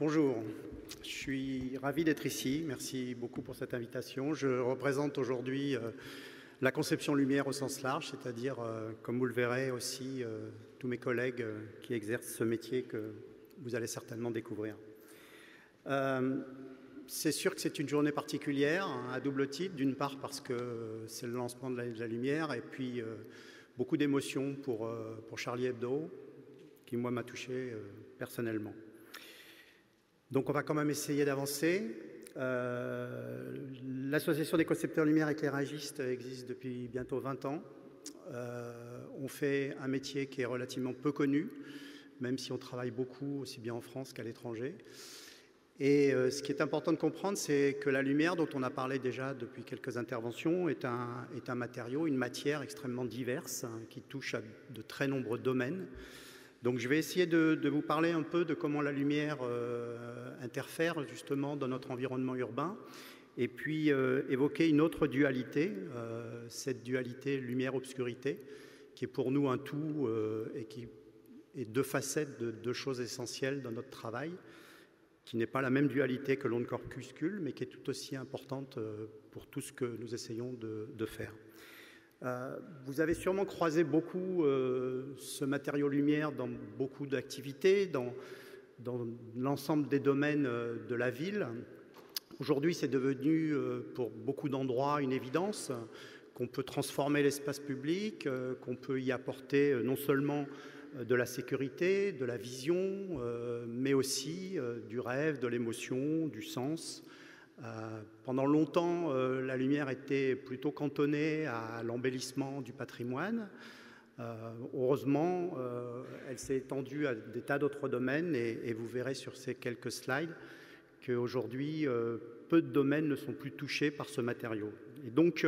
Bonjour, je suis ravi d'être ici. Merci beaucoup pour cette invitation. Je représente aujourd'hui la conception lumière au sens large, c'est-à-dire, comme vous le verrez aussi, tous mes collègues qui exercent ce métier que vous allez certainement découvrir. C'est sûr que c'est une journée particulière, à double titre. D'une part parce que c'est le lancement de la lumière et puis beaucoup d'émotions pour Charlie Hebdo, qui moi m'a touché personnellement. Donc on va quand même essayer d'avancer. L'association des concepteurs lumière éclairagistes existe depuis bientôt 20 ans. On fait un métier qui est relativement peu connu, même si on travaille beaucoup, aussi bien en France qu'à l'étranger. Et ce qui est important de comprendre, c'est que la lumière, dont on a parlé déjà depuis quelques interventions, est un matériau, une matière extrêmement diverse, qui touche à de très nombreux domaines. Donc je vais essayer de vous parler un peu de comment la lumière interfère justement dans notre environnement urbain et puis évoquer une autre dualité, cette dualité lumière-obscurité, qui est pour nous un tout et qui est deux facettes de deux choses essentielles dans notre travail, qui n'est pas la même dualité que l'onde-corpuscule, mais qui est tout aussi importante pour tout ce que nous essayons de faire. Vous avez sûrement croisé beaucoup ce matériau lumière dans beaucoup d'activités, dans l'ensemble des domaines de la ville. Aujourd'hui, c'est devenu pour beaucoup d'endroits une évidence qu'on peut transformer l'espace public, qu'on peut y apporter non seulement de la sécurité, de la vision, mais aussi du rêve, de l'émotion, du sens. Pendant longtemps, la lumière était plutôt cantonnée à l'embellissement du patrimoine. Heureusement, elle s'est étendue à des tas d'autres domaines et vous verrez sur ces quelques slides qu'aujourd'hui, peu de domaines ne sont plus touchés par ce matériau. Et donc,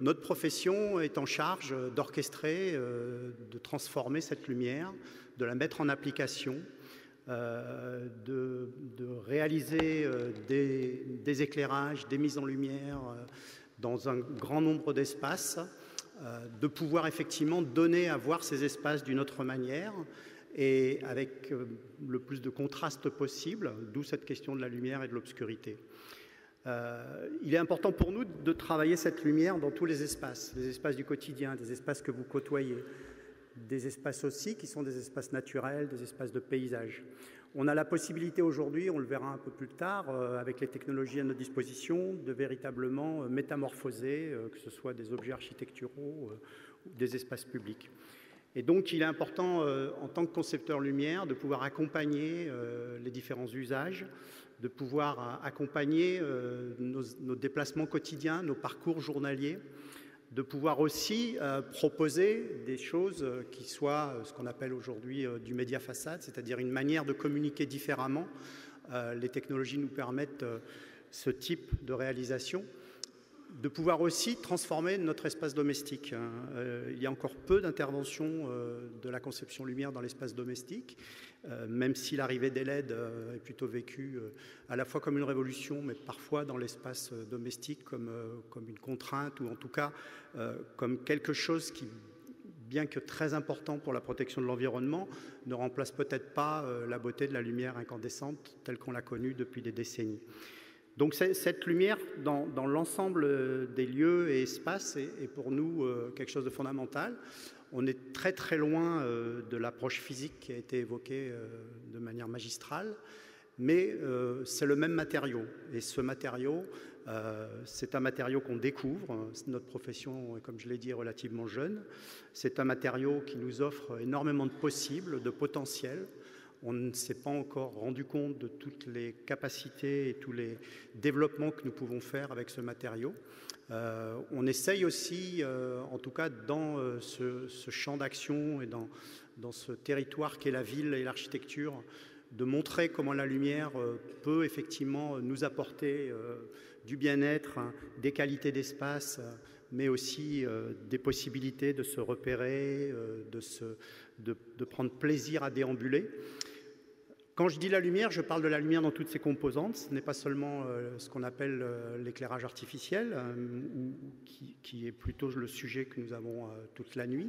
notre profession est en charge d'orchestrer, de transformer cette lumière, de la mettre en application, de réaliser des éclairages, des mises en lumière dans un grand nombre d'espaces, de pouvoir effectivement donner à voir ces espaces d'une autre manière et avec le plus de contraste possible, d'où cette question de la lumière et de l'obscurité. Il est important pour nous de travailler cette lumière dans tous les espaces du quotidien, des espaces que vous côtoyez, des espaces aussi qui sont des espaces naturels, des espaces de paysage. On a la possibilité aujourd'hui, on le verra un peu plus tard, avec les technologies à notre disposition, de véritablement métamorphoser, que ce soit des objets architecturaux ou des espaces publics. Et donc, il est important, en tant que concepteur lumière, de pouvoir accompagner les différents usages, de pouvoir accompagner nos déplacements quotidiens, nos parcours journaliers, de pouvoir aussi proposer des choses qui soient ce qu'on appelle aujourd'hui du média façade, c'est-à-dire une manière de communiquer différemment. Les technologies nous permettent ce type de réalisation, de pouvoir aussi transformer notre espace domestique. Il y a encore peu d'interventions de la conception lumière dans l'espace domestique, même si l'arrivée des LED est plutôt vécue à la fois comme une révolution, mais parfois dans l'espace domestique comme une contrainte, ou en tout cas comme quelque chose qui, bien que très important pour la protection de l'environnement, ne remplace peut-être pas la beauté de la lumière incandescente telle qu'on l'a connue depuis des décennies. Donc cette lumière dans l'ensemble des lieux et espaces est pour nous quelque chose de fondamental. On est très très loin de l'approche physique qui a été évoquée de manière magistrale, mais c'est le même matériau. Et ce matériau, c'est un matériau qu'on découvre. Notre profession, comme je l'ai dit, est relativement jeune. C'est un matériau qui nous offre énormément de possibles, de potentiel. On ne s'est pas encore rendu compte de toutes les capacités et tous les développements que nous pouvons faire avec ce matériau. On essaye aussi, en tout cas dans ce champ d'action et dans ce territoire qu'est la ville et l'architecture, de montrer comment la lumière peut effectivement nous apporter du bien-être, des qualités d'espace, mais aussi des possibilités de se repérer, de prendre plaisir à déambuler. Quand je dis la lumière, je parle de la lumière dans toutes ses composantes. Ce n'est pas seulement ce qu'on appelle l'éclairage artificiel, qui est plutôt le sujet que nous avons toute la nuit,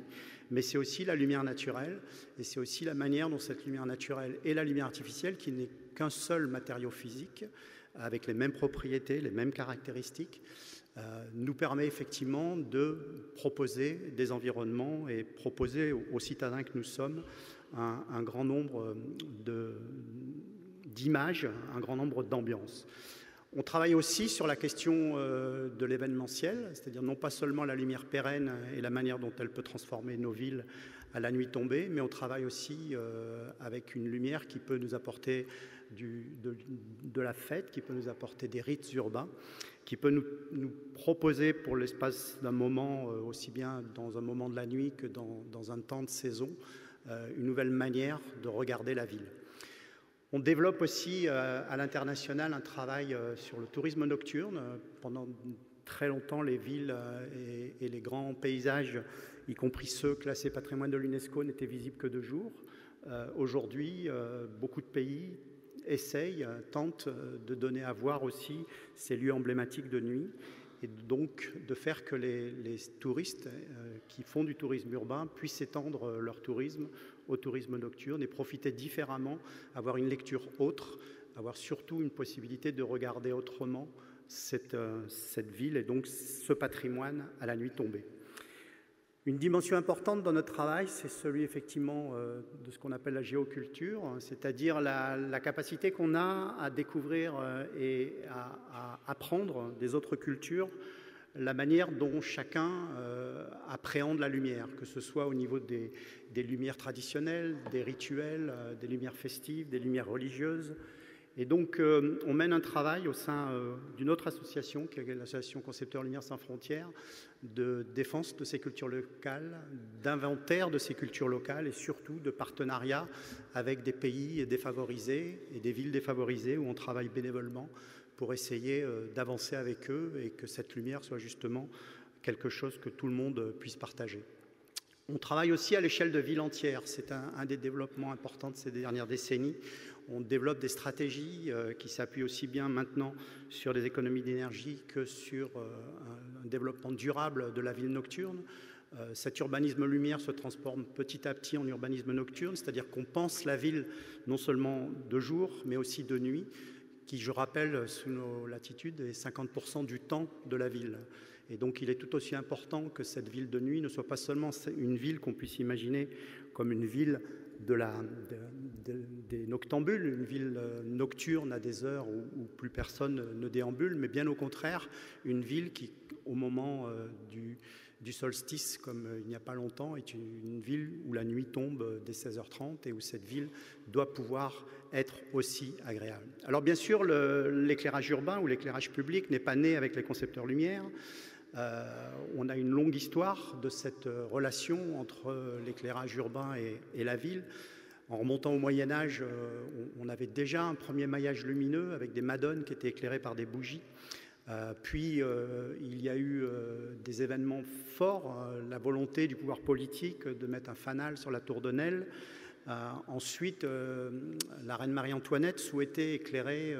mais c'est aussi la lumière naturelle, et c'est aussi la manière dont cette lumière naturelle et la lumière artificielle, qui n'est qu'un seul matériau physique, avec les mêmes propriétés, les mêmes caractéristiques, nous permet effectivement de proposer des environnements et proposer aux citadins que nous sommes un grand nombre d'images, un grand nombre d'ambiances. On travaille aussi sur la question de l'événementiel, c'est-à-dire non pas seulement la lumière pérenne et la manière dont elle peut transformer nos villes à la nuit tombée, mais on travaille aussi avec une lumière qui peut nous apporter de la fête, qui peut nous apporter des rites urbains, qui peut nous proposer pour l'espace d'un moment, aussi bien dans un moment de la nuit que dans un temps de saison, une nouvelle manière de regarder la ville. On développe aussi à l'international un travail sur le tourisme nocturne. Pendant très longtemps, les villes et les grands paysages, y compris ceux classés patrimoine de l'UNESCO, n'étaient visibles que de jour. Aujourd'hui, beaucoup de pays tentent de donner à voir aussi ces lieux emblématiques de nuit, et donc de faire que les touristes qui font du tourisme urbain puissent étendre leur tourisme au tourisme nocturne et profiter différemment, avoir une lecture autre, avoir surtout une possibilité de regarder autrement cette ville et donc ce patrimoine à la nuit tombée. Une dimension importante dans notre travail, c'est celui effectivement de ce qu'on appelle la géoculture, c'est-à-dire la capacité qu'on a à découvrir et à apprendre des autres cultures la manière dont chacun appréhende la lumière, que ce soit au niveau des lumières traditionnelles, des rituels, des lumières festives, des lumières religieuses. Et donc, on mène un travail au sein d'une autre association, qui est l'association Concepteurs Lumière Sans Frontières, de défense de ces cultures locales, d'inventaire de ces cultures locales et surtout de partenariat avec des pays défavorisés et des villes défavorisées où on travaille bénévolement pour essayer d'avancer avec eux et que cette lumière soit justement quelque chose que tout le monde puisse partager. On travaille aussi à l'échelle de villes entières. C'est un des développements importants de ces dernières décennies. On développe des stratégies qui s'appuient aussi bien maintenant sur les économies d'énergie que sur un développement durable de la ville nocturne. Cet urbanisme lumière se transforme petit à petit en urbanisme nocturne, c'est-à-dire qu'on pense la ville non seulement de jour, mais aussi de nuit, qui, je rappelle, sous nos latitudes, est 50% du temps de la ville. Et donc, il est tout aussi important que cette ville de nuit ne soit pas seulement une ville qu'on puisse imaginer comme une ville des noctambules, une ville nocturne à des heures où plus personne ne déambule, mais bien au contraire, une ville qui, au moment du solstice, comme il n'y a pas longtemps, est une ville où la nuit tombe dès 16h30 et où cette ville doit pouvoir être aussi agréable. Alors bien sûr, l'éclairage urbain ou l'éclairage public n'est pas né avec les concepteurs lumière. On a une longue histoire de cette relation entre l'éclairage urbain et la ville. En remontant au Moyen-Âge, on avait déjà un premier maillage lumineux avec des madones qui étaient éclairées par des bougies. Puis il y a eu des événements forts, la volonté du pouvoir politique de mettre un fanal sur la tour de Nesle. Ensuite, la reine Marie-Antoinette souhaitait éclairer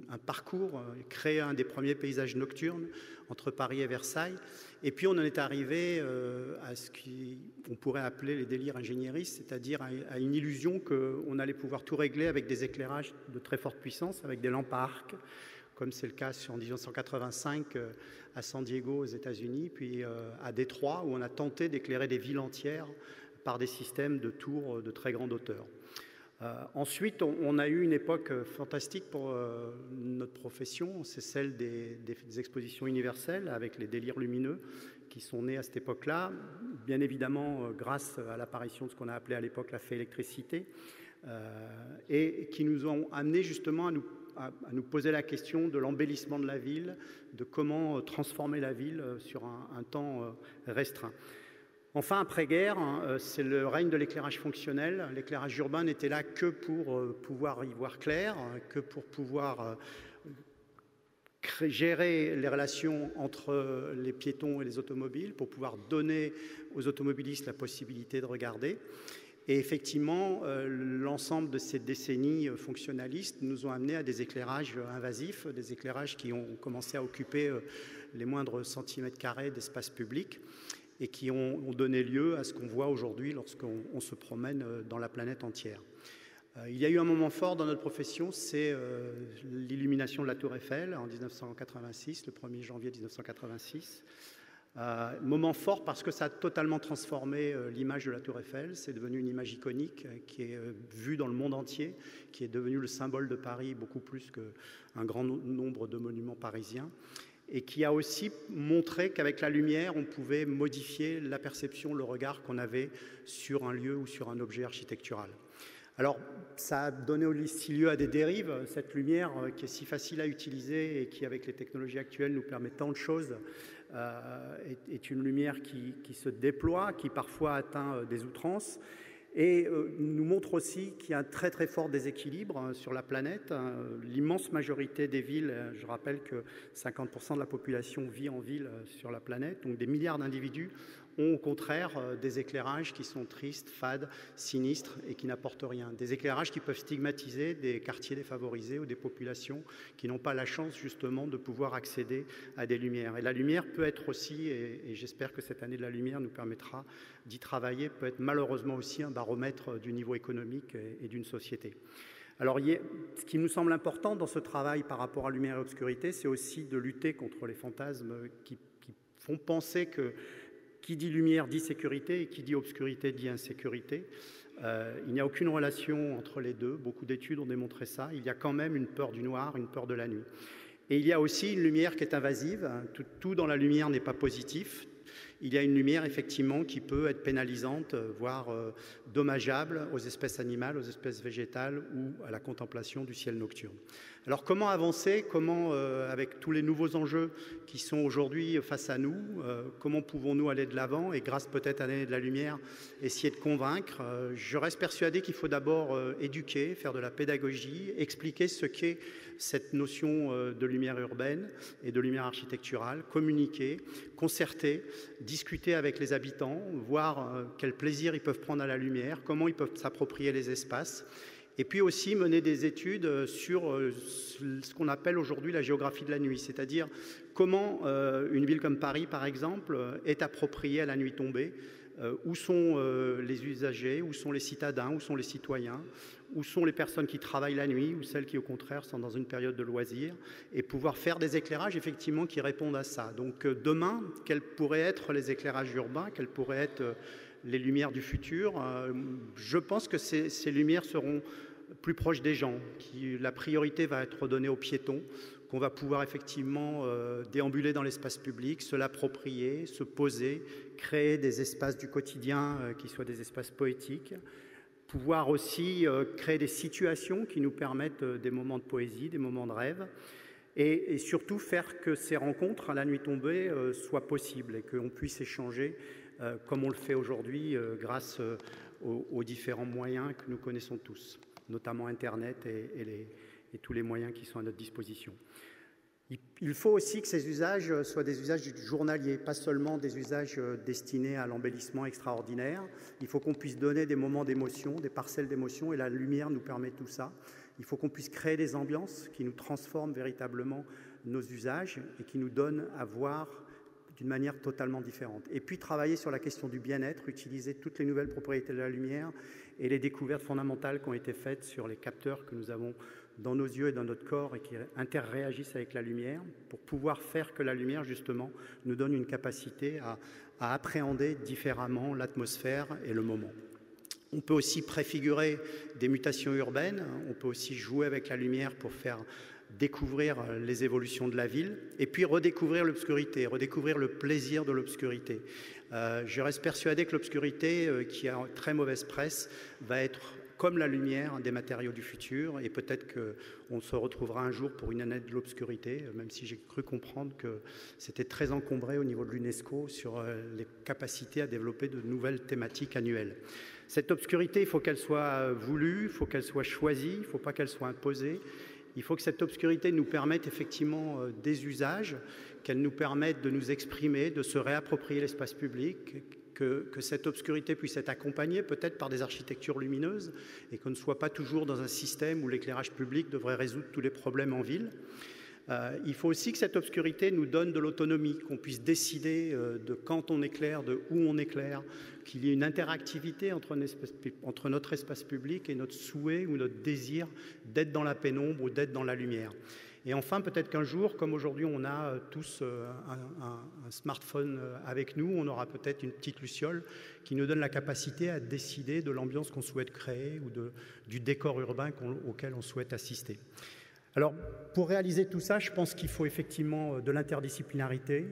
un parcours, créer un des premiers paysages nocturnes entre Paris et Versailles. Et puis on en est arrivé à ce qu'on pourrait appeler les délires ingénieristes, c'est-à-dire à une illusion qu'on allait pouvoir tout régler avec des éclairages de très forte puissance, avec des lampes à arc, comme c'est le cas en 1985 à San Diego aux États-Unis, puis à Détroit, où on a tenté d'éclairer des villes entières par des systèmes de tours de très grande hauteur. Ensuite, on a eu une époque fantastique pour notre profession, c'est celle des expositions universelles avec les délires lumineux qui sont nés à cette époque-là, bien évidemment grâce à l'apparition de ce qu'on a appelé à l'époque la fée électricité, et qui nous ont amené justement à nous poser la question de l'embellissement de la ville, de comment transformer la ville sur un temps restreint. Enfin, après-guerre, c'est le règne de l'éclairage fonctionnel. L'éclairage urbain n'était là que pour pouvoir y voir clair, que pour pouvoir gérer les relations entre les piétons et les automobiles, pour pouvoir donner aux automobilistes la possibilité de regarder. Et effectivement, l'ensemble de ces décennies fonctionnalistes nous ont amenés à des éclairages invasifs, des éclairages qui ont commencé à occuper les moindres centimètres carrés d'espace public et qui ont donné lieu à ce qu'on voit aujourd'hui lorsqu'on se promène dans la planète entière. Il y a eu un moment fort dans notre profession, c'est l'illumination de la Tour Eiffel en 1986, le 1er janvier 1986. Moment fort parce que ça a totalement transformé l'image de la Tour Eiffel. C'est devenu une image iconique qui est vue dans le monde entier, qui est devenue le symbole de Paris beaucoup plus qu'un grand nombre de monuments parisiens, et qui a aussi montré qu'avec la lumière, on pouvait modifier la perception, le regard qu'on avait sur un lieu ou sur un objet architectural. Alors, ça a donné aussi lieu à des dérives. Cette lumière qui est si facile à utiliser et qui, avec les technologies actuelles, nous permet tant de choses, est une lumière qui se déploie, qui parfois atteint des outrances et nous montre aussi qu'il y a un très très fort déséquilibre sur la planète. L'immense majorité des villes, je rappelle que 50% de la population vit en ville sur la planète, donc des milliards d'individus ont au contraire des éclairages qui sont tristes, fades, sinistres et qui n'apportent rien. Des éclairages qui peuvent stigmatiser des quartiers défavorisés ou des populations qui n'ont pas la chance justement de pouvoir accéder à des lumières. Et la lumière peut être aussi, et j'espère que cette année de la lumière nous permettra d'y travailler, peut être malheureusement aussi un baromètre du niveau économique et d'une société. Alors, ce qui nous semble important dans ce travail par rapport à lumière et obscurité, c'est aussi de lutter contre les fantasmes qui font penser que qui dit lumière dit sécurité et qui dit obscurité dit insécurité. Il n'y a aucune relation entre les deux. Beaucoup d'études ont démontré ça. Il y a quand même une peur du noir, une peur de la nuit. Et il y a aussi une lumière qui est invasive. Tout dans la lumière n'est pas positif. Il y a une lumière effectivement qui peut être pénalisante, voire dommageable aux espèces animales, aux espèces végétales ou à la contemplation du ciel nocturne. Alors comment avancer? Comment, avec tous les nouveaux enjeux qui sont aujourd'hui face à nous, comment pouvons-nous aller de l'avant et grâce peut-être à l'année de la lumière, essayer de convaincre? Je reste persuadé qu'il faut d'abord éduquer, faire de la pédagogie, expliquer ce qu'est cette notion de lumière urbaine et de lumière architecturale, communiquer, concerter, discuter avec les habitants, voir quel plaisir ils peuvent prendre à la lumière, comment ils peuvent s'approprier les espaces, et puis aussi mener des études sur ce qu'on appelle aujourd'hui la géographie de la nuit, c'est-à-dire comment une ville comme Paris, par exemple, est appropriée à la nuit tombée, où sont les usagers, où sont les citadins, où sont les citoyens, où sont les personnes qui travaillent la nuit ou celles qui au contraire sont dans une période de loisirs, et pouvoir faire des éclairages effectivement qui répondent à ça. Donc demain, quels pourraient être les éclairages urbains, quelles pourraient être les lumières du futur? Je pense que ces lumières seront plus proches des gens, la priorité va être donnée aux piétons, qu'on va pouvoir effectivement déambuler dans l'espace public, se l'approprier, se poser, créer des espaces du quotidien qui soient des espaces poétiques, pouvoir aussi créer des situations qui nous permettent des moments de poésie, des moments de rêve, et surtout faire que ces rencontres à la nuit tombée soient possibles et qu'on puisse échanger comme on le fait aujourd'hui grâce aux différents moyens que nous connaissons tous, notamment Internet et tous les moyens qui sont à notre disposition. Il faut aussi que ces usages soient des usages journaliers, pas seulement des usages destinés à l'embellissement extraordinaire. Il faut qu'on puisse donner des moments d'émotion, des parcelles d'émotion, et la lumière nous permet tout ça. Il faut qu'on puisse créer des ambiances qui nous transforment véritablement nos usages et qui nous donnent à voir d'une manière totalement différente. Et puis travailler sur la question du bien-être, utiliser toutes les nouvelles propriétés de la lumière et les découvertes fondamentales qui ont été faites sur les capteurs que nous avons dans nos yeux et dans notre corps et qui interréagissent avec la lumière pour pouvoir faire que la lumière, justement, nous donne une capacité à appréhender différemment l'atmosphère et le moment. On peut aussi préfigurer des mutations urbaines, on peut aussi jouer avec la lumière pour faire découvrir les évolutions de la ville et puis redécouvrir l'obscurité, redécouvrir le plaisir de l'obscurité. Je reste persuadé que l'obscurité, qui a très mauvaise presse, va être comme la lumière, des matériaux du futur, et peut-être qu'on se retrouvera un jour pour une année de l'obscurité, même si j'ai cru comprendre que c'était très encombré au niveau de l'UNESCO sur les capacités à développer de nouvelles thématiques annuelles. Cette obscurité, il faut qu'elle soit voulue, il faut qu'elle soit choisie, il ne faut pas qu'elle soit imposée. Il faut que cette obscurité nous permette effectivement des usages, qu'elle nous permette de nous exprimer, de se réapproprier l'espace public, que cette obscurité puisse être accompagnée peut-être par des architectures lumineuses et qu'on ne soit pas toujours dans un système où l'éclairage public devrait résoudre tous les problèmes en ville. Il faut aussi que cette obscurité nous donne de l'autonomie, qu'on puisse décider de quand on éclaire, de où on éclaire, qu'il y ait une interactivité entre notre espace public et notre souhait ou notre désir d'être dans la pénombre ou d'être dans la lumière. Et enfin, peut-être qu'un jour, comme aujourd'hui on a tous un smartphone avec nous, on aura peut-être une petite luciole qui nous donne la capacité à décider de l'ambiance qu'on souhaite créer ou du décor urbain auquel on souhaite assister. Alors, pour réaliser tout ça, je pense qu'il faut effectivement de l'interdisciplinarité.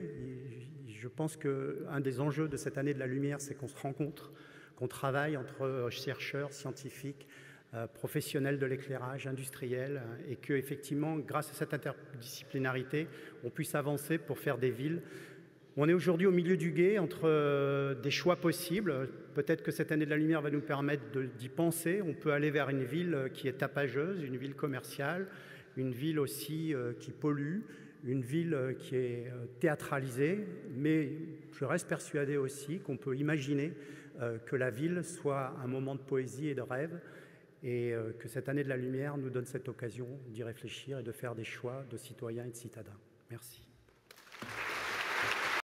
Je pense qu'un des enjeux de cette année de la lumière, c'est qu'on se rencontre, qu'on travaille entre chercheurs, scientifiques, professionnels de l'éclairage, industriels, et qu'effectivement, grâce à cette interdisciplinarité, on puisse avancer pour faire des villes. On est aujourd'hui au milieu du gué entre des choix possibles. Peut-être que cette année de la lumière va nous permettre d'y penser. On peut aller vers une ville qui est tapageuse, une ville commerciale, une ville aussi qui pollue, une ville qui est théâtralisée, mais je reste persuadé aussi qu'on peut imaginer que la ville soit un moment de poésie et de rêve, et que cette année de la lumière nous donne cette occasion d'y réfléchir et de faire des choix de citoyens et de citadins. Merci.